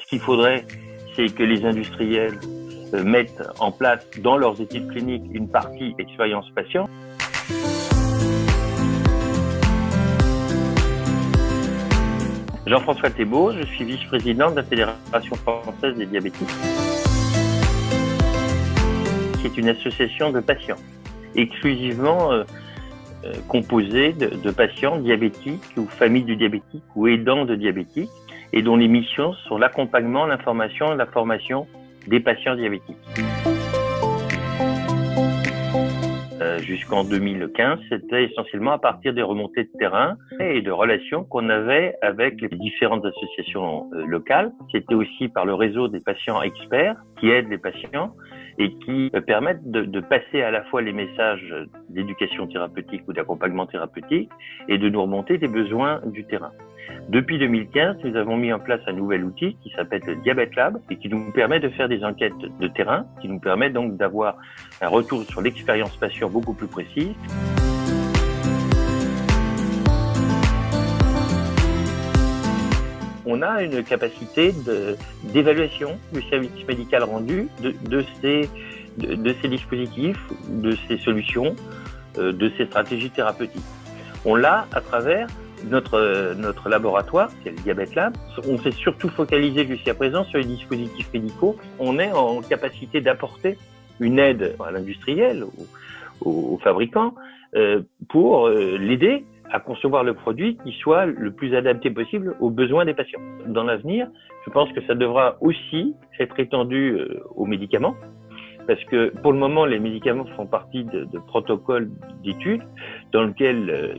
Ce qu'il faudrait, c'est que les industriels mettent en place dans leurs études cliniques une partie expérience patient. Jean-François Thébault, je suis vice-président de la Fédération française des diabétiques, qui est une association de patients, exclusivement composée de patients diabétiques ou familles de diabétiques ou aidants de diabétiques, et dont les missions sont l'accompagnement, l'information et la formation des patients diabétiques. Jusqu'en 2015, c'était essentiellement à partir des remontées de terrain et de relations qu'on avait avec les différentes associations locales. C'était aussi par le réseau des patients experts qui aident les patients et qui permettent de passer à la fois les messages d'éducation thérapeutique ou d'accompagnement thérapeutique et de nous remonter des besoins du terrain. Depuis 2015, nous avons mis en place un nouvel outil qui s'appelle le Diabète Lab et qui nous permet de faire des enquêtes de terrain, qui nous permet donc d'avoir un retour sur l'expérience patient beaucoup plus précise. On a une capacité d'évaluation du service médical rendu de ces dispositifs, de ces solutions, de ces stratégies thérapeutiques. On l'a à travers notre laboratoire, c'est le Diabète Lab. On s'est surtout focalisé jusqu'à présent sur les dispositifs médicaux. On est en capacité d'apporter une aide à l'industriel, aux fabricants, pour l'aider à concevoir le produit qui soit le plus adapté possible aux besoins des patients. Dans l'avenir, je pense que ça devra aussi être étendu aux médicaments, parce que pour le moment, les médicaments font partie de protocoles d'études dans lesquels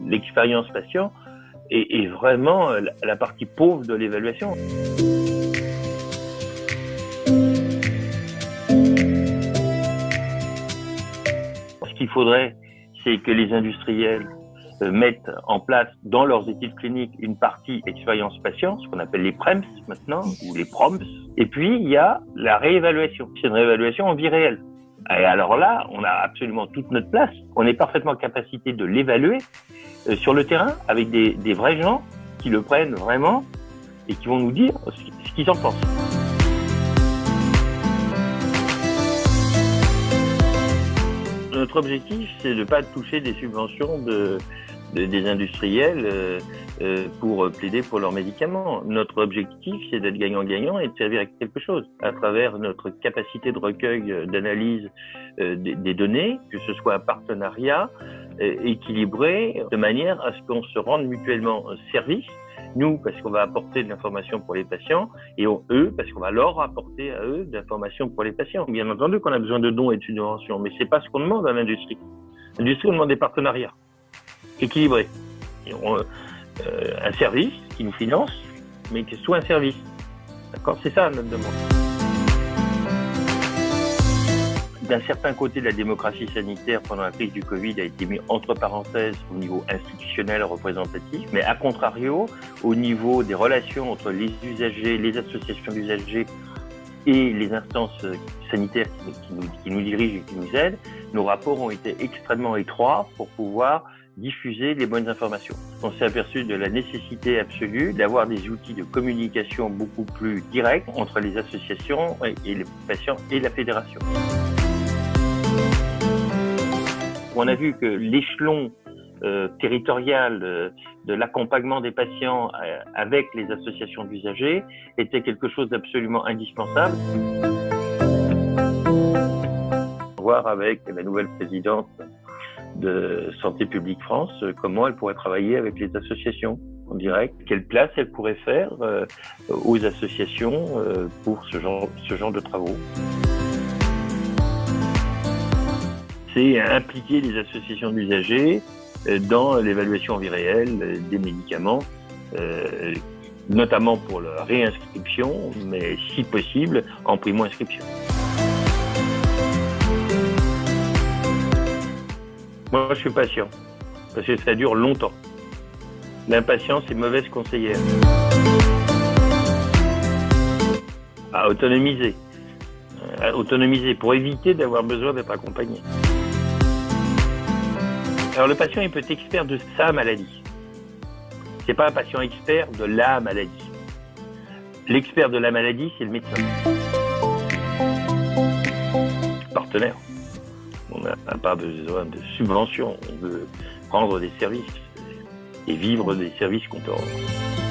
l'expérience patient est vraiment la partie pauvre de l'évaluation. Ce qu'il faudrait, c'est que les industriels mettent en place dans leurs études cliniques une partie expérience patient, ce qu'on appelle les PREMS maintenant, ou les PROMS. Et puis, il y a la réévaluation. C'est une réévaluation en vie réelle. Et alors là, on a absolument toute notre place. On est parfaitement en capacité de l'évaluer sur le terrain avec des vrais gens qui le prennent vraiment et qui vont nous dire ce qu'ils en pensent. Notre objectif, c'est de ne pas toucher des subventions des industriels pour plaider pour leurs médicaments. Notre objectif, c'est d'être gagnant-gagnant et de servir à quelque chose à travers notre capacité de recueil, d'analyse des données, que ce soit un partenariat équilibré de manière à ce qu'on se rende mutuellement service. Nous, parce qu'on va apporter de l'information pour les patients, et eux, parce qu'on va leur apporter à eux de l'information pour les patients. Bien entendu qu'on a besoin de dons et de subventions, mais c'est pas ce qu'on demande à l'industrie. L'industrie, on demande des partenariats équilibrés. Un service qui nous finance, mais que ce soit un service. D'accord ? C'est ça notre demande. D'un certain côté, la démocratie sanitaire pendant la crise du Covid a été mise entre parenthèses au niveau institutionnel représentatif, mais à contrario, au niveau des relations entre les usagers, les associations d'usagers et les instances sanitaires qui nous dirigent et qui nous aident, nos rapports ont été extrêmement étroits pour pouvoir diffuser les bonnes informations. On s'est aperçu de la nécessité absolue d'avoir des outils de communication beaucoup plus directs entre les associations et les patients et la fédération. On a vu que l'échelon territorial de l'accompagnement des patients avec les associations d'usagers était quelque chose d'absolument indispensable. Voir avec la nouvelle présidente de Santé publique France comment elle pourrait travailler avec les associations en direct, quelle place elle pourrait faire aux associations pour ce genre de travaux. C'est impliquer les associations d'usagers dans l'évaluation en vie réelle des médicaments, notamment pour la réinscription, mais si possible en primo-inscription. Moi, je suis patient, parce que ça dure longtemps. L'impatience est mauvaise conseillère. À autonomiser. Pour éviter d'avoir besoin d'être accompagné. Alors le patient, il peut être expert de sa maladie. C'est pas un patient expert de la maladie. L'expert de la maladie, c'est le médecin. Partenaire. On n'a pas besoin de subventions. On veut rendre des services et vivre des services qu'on peut rendre.